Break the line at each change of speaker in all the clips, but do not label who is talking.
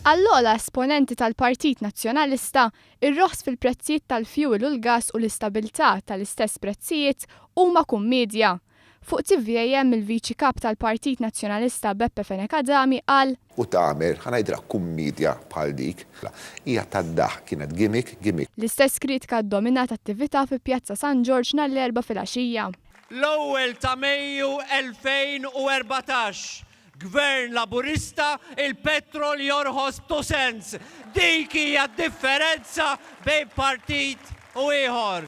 Għall-ogħla esponenti tal-Partit Nazzjonalista, ir-roħs fil-prezzijiet tal-fjuwil u l-gass u l-istabilità tal-istess prezzijiet huma kummedja. Fuq TVAM il-Viċi Kap tal-Partit Nazzjonalista Beppe Fenekadami qal:
U tagħmel ħanajdra kummedja bħal dik. Hija tad-daħ kienet gimmick.
L-istess kritika ddominat attività fi Pjazza San George nhar-l-erbgħa filgħaxija.
L-ewwel ta' Mejju 2014. Gvern Laburista, il-petrol jorħos 2 cents. Dik hija differenza bejn partit u ieħor.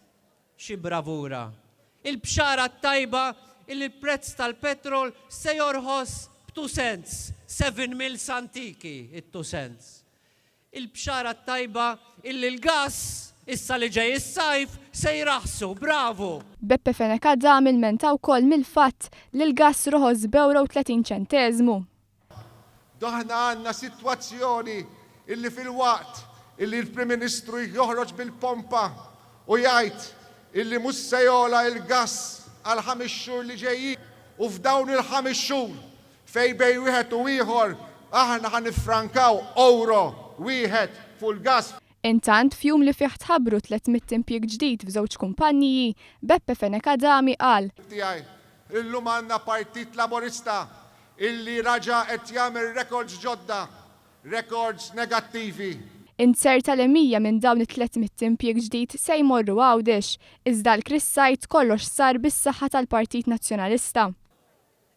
Xi bravura. Il-bxara tajba il-prezz tal-petrol se jorħos b'2 cents. 7 mils antiki it-2 cents. Il-bxara tajba il-gas issa li ġej is-sajf se jraħsu, bravo!
Beppe Fenekadami menta wkoll mill-fatt li l-gass roħos b'30
Daħna għandna sitwazzjoni illi fil-waqt illi l-Prim Ministru joħroġ bil-pompa u jgħid illi mhux se jola l-gass għal 5 xhur li ġejjin u f'dawn il-5 xhur fejn bejn wieħed u ieħor aħna ħanifrankaw euro wieħed fuq il-gass.
Intant fjum li fih tħabbru 300 impjieg ġdid f'żewġ kumpanniji, Beppe Fenekadami qal:
Illum għandna Partit Laburista illi raġa qed jagħmel records ġodda, records negattivi.
Inserta li 100 minn dawn it-300 impjieg ġdid se jmorru għawdex, iżda l-Krissajt kollox sar bis-saħħa tal-Partit Nazzjonalista.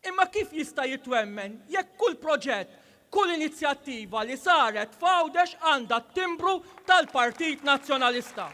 Imma kif jista' jitwemmen jekk kull proġett, kull inizjattiva li saret f'Għawdex għandha t-timbru tal-Partit Nazzjonalista?